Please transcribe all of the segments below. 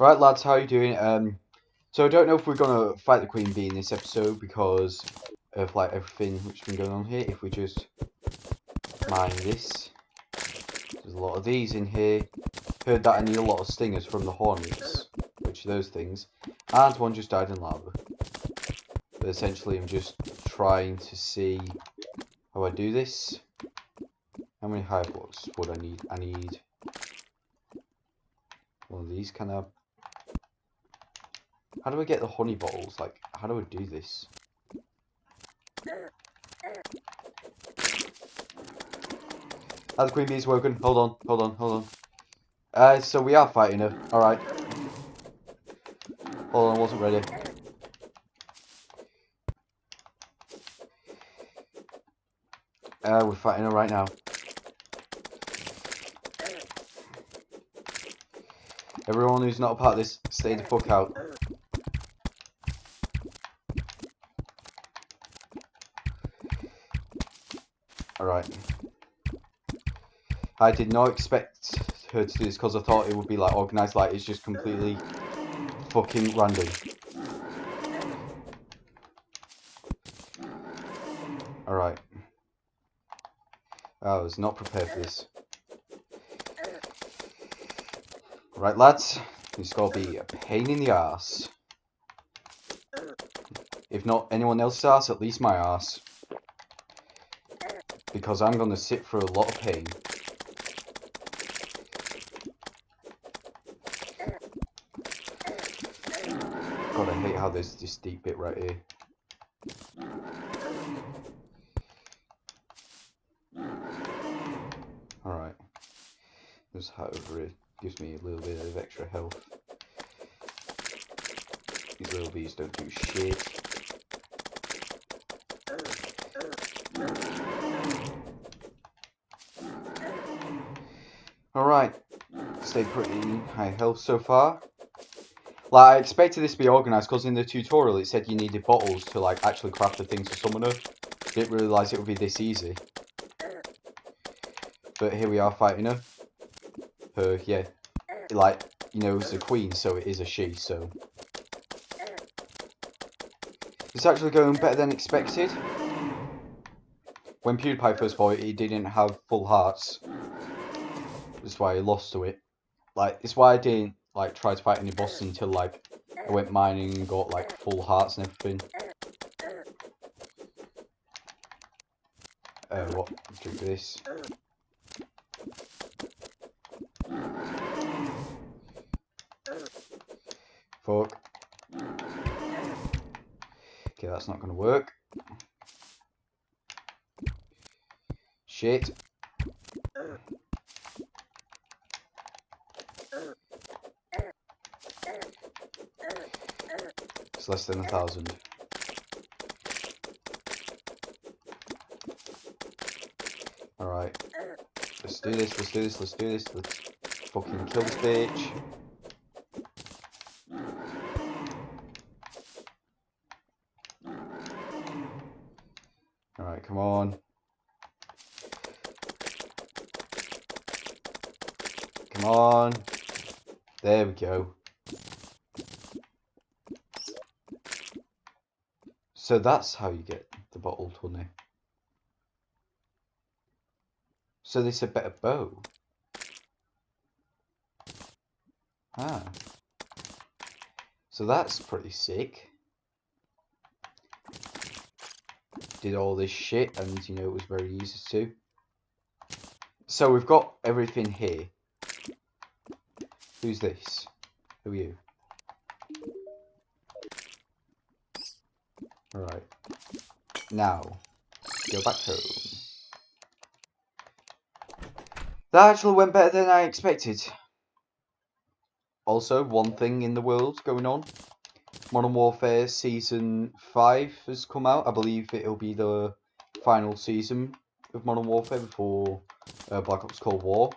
Right, lads, how are you doing? So I don't know if we're gonna fight the Queen Bee in this episode because of like everything which has been going on here. If we just mine this, there's a lot of these in here. Heard that I need a lot of stingers from the hornets, which are those things, and one just died in lava. But essentially, I'm just trying to see how I do this. How many hive blocks would I need? I need one of these. Can I? How do I get the honey bottles? Like, how do I do this? The Queen Bee's woken. Hold on. So we are fighting her. Alright. Hold on, I wasn't ready. We're fighting her right now. Everyone who's not a part of this, stay the fuck out. Alright. I did not expect her to do this because I thought it would be like organised, like it's just completely fucking random. Alright. I was not prepared for this. Right, lads. It's gotta be a pain in the arse. If not anyone else's arse, at least my arse. Because I'm gonna sit through a lot of pain. God, I hate how there's this deep bit right here. Alright. This hat over here gives me a little bit of extra health. These little bees don't do shit. Alright. Stayed pretty high health so far. Like, I expected this to be organised because in the tutorial it said you needed bottles to like actually craft the things to summon her. Didn't realise it would be this easy. But here we are fighting her. Her, yeah. Like, you know, it's a queen, so it is a she, so. It's actually going better than expected. When PewDiePie first bought it, he didn't have full hearts. That's why he lost to it. Like, it's why I didn't, like, try to fight any bosses until, like, I went mining and got, like, full hearts and everything. What? Drink this. Fuck. Okay, that's not gonna work. Shit. It's less than 1,000. Alright. Let's do this. Let's fucking kill this bitch. Alright, come on. Come on. There we go. So that's how you get the bottled honey. So this is a better bow. Ah. So that's pretty sick. Did all this shit and, you know, it was very easy to. So we've got everything here. Who's this? Who are you? Alright. Now, go back home. That actually went better than I expected. Also, one thing in the world going on. Modern Warfare Season 5 has come out. I believe it'll be the final season of Modern Warfare before Black Ops Cold War.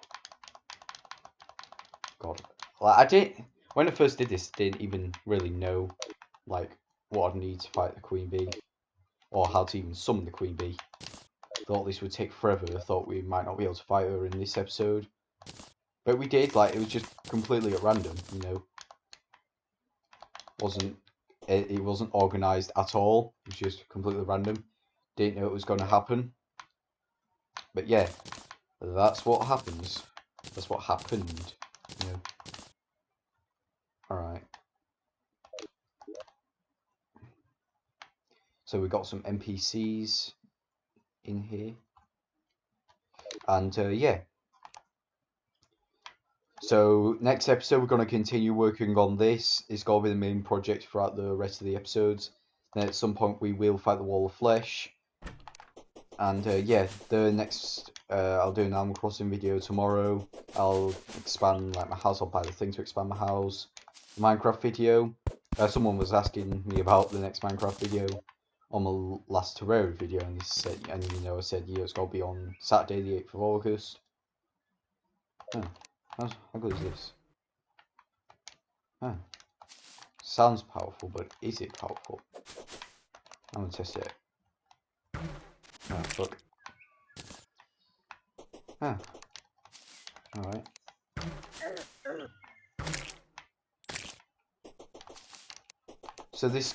God. Like, I didn't... When I first did this, I didn't even really know, like, what I'd need to fight the Queen Bee. Or how to even summon the Queen Bee. Thought this would take forever. I thought we might not be able to fight her in this episode. But we did, like, it was just completely at random, you know. it wasn't organised at all. It was just completely random. Didn't know it was going to happen. But yeah, that's what happens. That's what happened. You know. All right. So we got some NPCs in here, and yeah. So next episode we're going to continue working on this. It's going to be the main project throughout the rest of the episodes. Then at some point we will fight the Wall of Flesh. And yeah, the next I'll do an Animal Crossing video tomorrow. I'll expand like my house. I'll buy the thing to expand my house. The Minecraft video. Someone was asking me about the next Minecraft video on my last Terraria video, and I said yeah, it's gonna be on Saturday the 8th of August. Oh, how good is this? Oh, sounds powerful, but is it powerful? I'm gonna test it. Oh fuck. Ah. Alright. So this is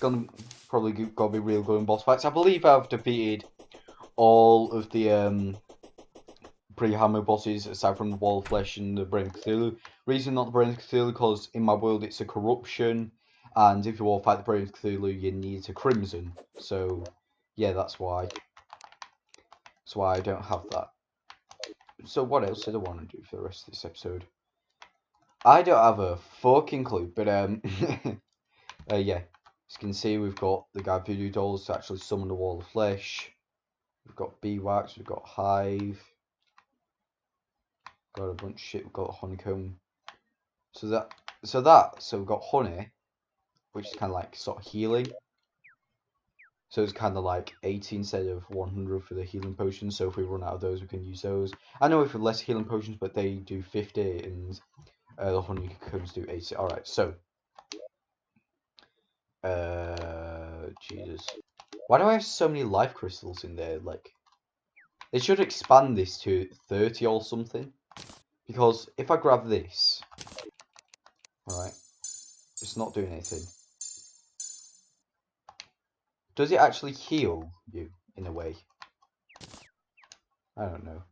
probably gonna be real good in boss fights. I believe I've defeated all of the pre-hammer bosses aside from the Wall of Flesh and the Brain of Cthulhu. Reason not the Brain of Cthulhu because in my world it's a corruption, and if you all fight the Brain of Cthulhu you need a Crimson. So yeah, that's why. That's why I don't have that. So what else did I want to do for the rest of this episode? I don't have a fucking clue, but yeah. As you can see, we've got the guy Voodoo Dolls to actually summon the Wall of Flesh. We've got Beeswax, we've got Hive. Got a bunch of shit, we've got Honeycomb. So we've got Honey, which is kind of like sort of healing. So it's kind of like 80 instead of 100 for the healing potions. So if we run out of those, we can use those. I know if less healing potions, but they do 50 and the Honeycombs do 80. Alright, so. Jesus. Why do I have so many life crystals in there? Like, they should expand this to 30 or something. Because if I grab this, alright, it's not doing anything. Does it actually heal you, in a way? I don't know.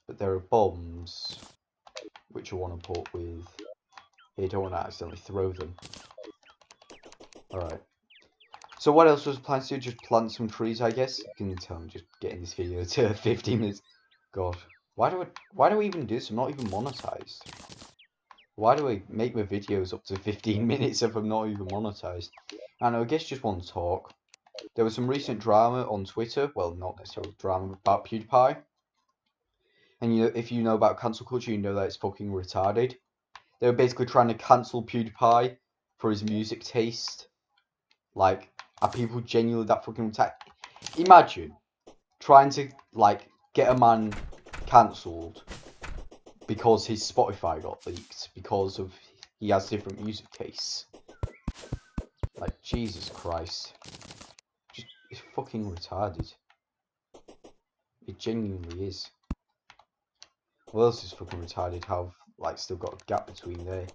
But there are bombs, which I want to put with... You don't want to accidentally throw them. Alright. So what else was I planning to do? Just plant some trees, I guess? You can tell I'm just getting this video to 15 minutes. God. Why do we even do this? I'm not even monetized. Why do I make my videos up to 15 minutes if I'm not even monetized? And I guess just want to talk. There was some recent drama on Twitter. Well, not necessarily drama, about PewDiePie. And you know, if you know about cancel culture, you know that it's fucking retarded. They were basically trying to cancel PewDiePie for his music taste. Like, are people genuinely that fucking retarded? Imagine trying to, like, get a man cancelled because his Spotify got leaked because of he has different music tastes. Like, Jesus Christ. Just, it's fucking retarded. It genuinely is. What else is fucking retarded? How I've, like, still got a gap between there.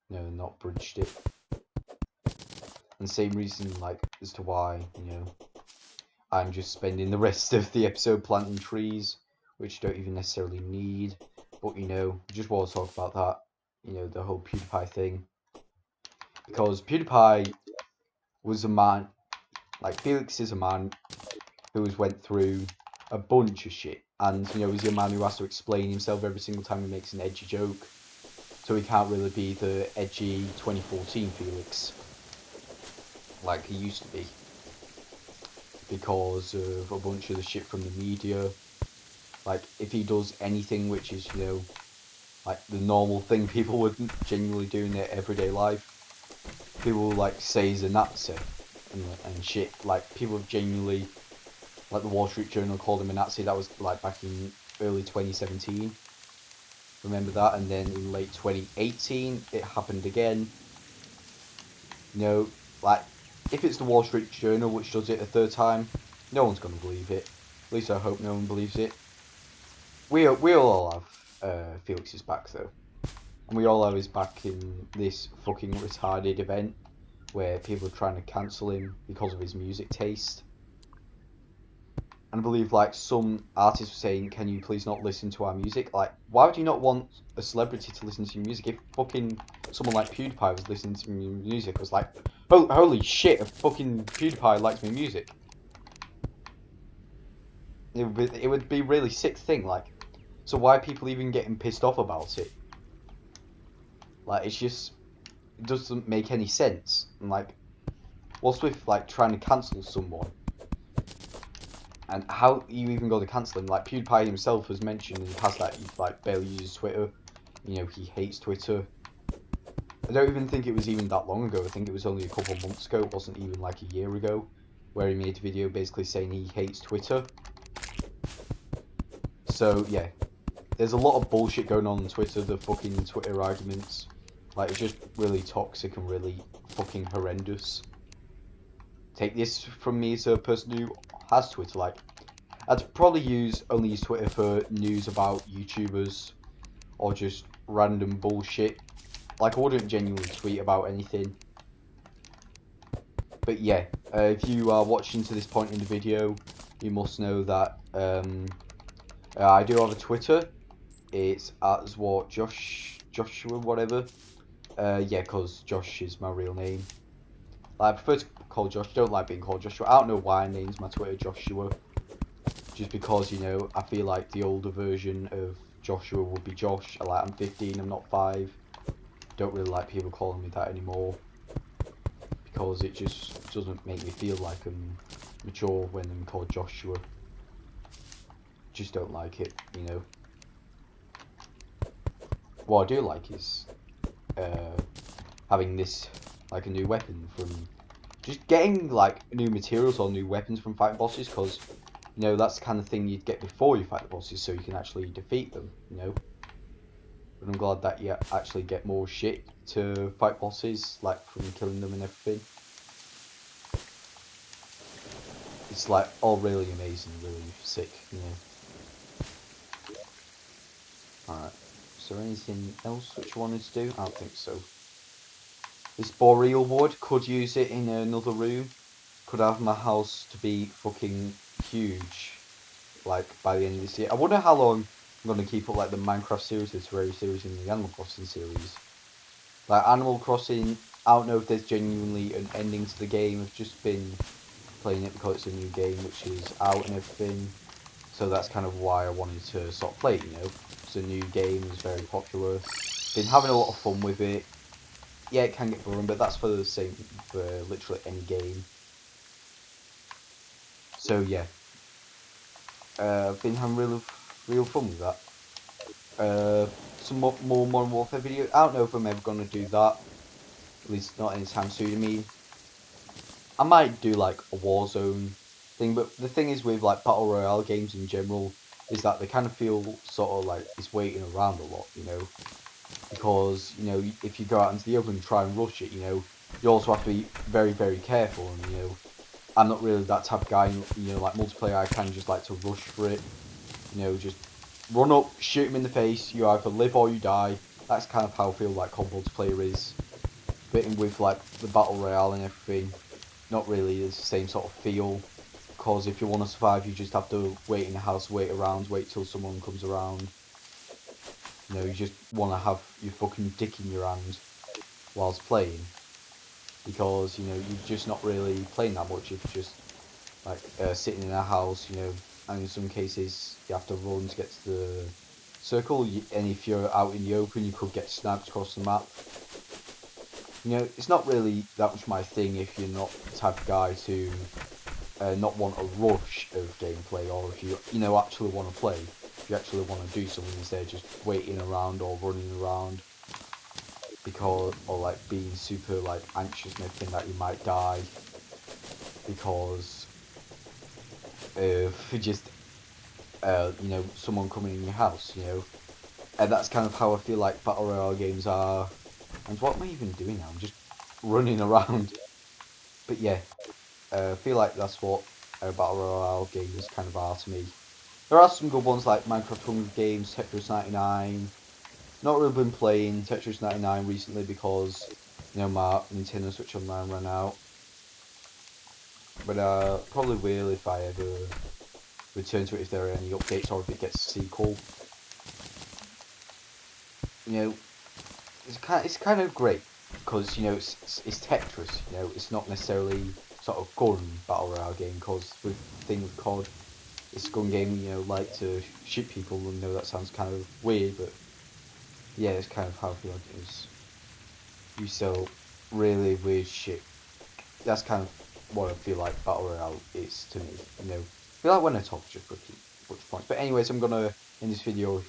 You know, not bridged it. And same reason, like, as to why, you know, I'm just spending the rest of the episode planting trees, which you don't even necessarily need. But, you know, just want to talk about that. You know, the whole PewDiePie thing. Because PewDiePie was a man, like, Felix is a man who has went through a bunch of shit. And, you know, he's a man who has to explain himself every single time he makes an edgy joke. So he can't really be the edgy 2014 Felix like he used to be. Because of a bunch of the shit from the media. Like, if he does anything which is, you know, like the normal thing people would genuinely do in their everyday life, people will, like, say he's a Nazi and shit. Like, people have genuinely, like, the Wall Street Journal called him a Nazi. That was, like, back in early 2017. Remember that? And then in late 2018, it happened again. You know, like, if it's the Wall Street Journal which does it a third time, no one's going to believe it. At least I hope no one believes it. We'll all have Felix's back, though. And we all have his back in this fucking retarded event, where people are trying to cancel him because of his music taste. And I believe like some artists were saying, can you please not listen to our music? Like, why would you not want a celebrity to listen to your music? If fucking someone like PewDiePie was listening to your music, was like, oh, holy shit, a fucking PewDiePie likes my music. It would be a really sick thing, like, so why are people even getting pissed off about it? Like, it's just, it doesn't make any sense. And like, what's with like trying to cancel someone? And how you even go to cancel him? Like PewDiePie himself has mentioned in the past that he like barely uses Twitter. You know, he hates Twitter. I don't even think it was even that long ago. I think it was only a couple of months ago. It wasn't even like a year ago, where he made a video basically saying he hates Twitter. So yeah, there's a lot of bullshit going on Twitter. The fucking Twitter arguments, like, it's just really toxic and really fucking horrendous. Take this from me as a person who has Twitter. Like, I'd probably only use Twitter for news about YouTubers or just random bullshit. Like, I wouldn't genuinely tweet about anything. But yeah, if you are watching to this point in the video, you must know that I do have a Twitter. It's Joshua whatever. Yeah, because Josh is my real name. I prefer to call Josh. Don't like being called Joshua. I don't know why I named my Twitter Joshua. Just because, you know, I feel like the older version of Joshua would be Josh. I'm 15, I'm not 5. Don't really like people calling me that anymore. Because it just doesn't make me feel like I'm mature when I'm called Joshua. Just don't like it, you know. What I do like is having this, like, a new weapon from... Just getting, like, new materials or new weapons from fighting bosses, because, you know, that's the kind of thing you'd get before you fight the bosses, so you can actually defeat them, you know. But I'm glad that you actually get more shit to fight bosses, like, from killing them and everything. It's, like, all really amazing, really sick, you know. Alright, is there anything else which you wanted to do? I don't think so. This boreal wood, could use it in another room. Could have my house to be fucking huge, like, by the end of this year. I wonder how long I'm going to keep up, like, the Minecraft series, the Terraria series, and the Animal Crossing series. Like, Animal Crossing, I don't know if there's genuinely an ending to the game. I've just been playing it because it's a new game which is out and everything. So that's kind of why I wanted to sort of play it, you know. It's a new game, it's very popular. Been having a lot of fun with it. Yeah, it can get boring, but that's for the same for literally any game. So yeah, I've been having real fun with that. Some more Modern Warfare videos. I don't know if I'm ever gonna do that. At least not anytime soon. I mean, I might do like a Warzone thing, but the thing is with like Battle Royale games in general is that they kind of feel sort of like it's waiting around a lot, you know. Because, you know, if you go out into the open and try and rush it, you know, you also have to be very careful. And, you know, I'm not really that type of guy, you know, like multiplayer, I kind of just like to rush for it. You know, just run up, shoot him in the face, you either live or you die. That's kind of how I feel like COD multiplayer is. Fitting with like the Battle Royale and everything, not really the same sort of feel. Because if you want to survive, you just have to wait in the house, wait around, wait till someone comes around. You know, you just want to have your fucking dick in your hand whilst playing. Because, you know, you're just not really playing that much if you're just, like, sitting in a house, you know, and in some cases you have to run to get to the circle, and if you're out in the open, you could get sniped across the map. You know, it's not really that much my thing if you're not the type of guy to not want a rush of gameplay, or if you know, actually want to play. If you actually want to do something instead of just waiting around or running around, because, or like being super like anxious and everything that you might die because of just you know, someone coming in your house, you know. And that's kind of how I feel like Battle Royale games are. And what am I even doing now? I'm just running around. But yeah, I feel like that's what Battle Royale games kind of are to me. There are some good ones like Minecraft Hunger Games, Tetris 99. Not really been playing Tetris 99 recently because, you know, my Nintendo Switch Online ran out. But probably will if I ever return to it, if there are any updates or if it gets a sequel. You know, it's kind of great because, you know, it's Tetris. You know, it's not necessarily sort of gun battle royale game. Because with the thing with COD, it's a gun game. You know, like to shoot people. And you know that sounds kind of weird, but yeah, it's kind of how I feel like it is. You sell really weird shit. That's kind of what I feel like battle royale is to me. You know, I feel like when I talk just for a bunch of points. But anyways, I'm gonna end this video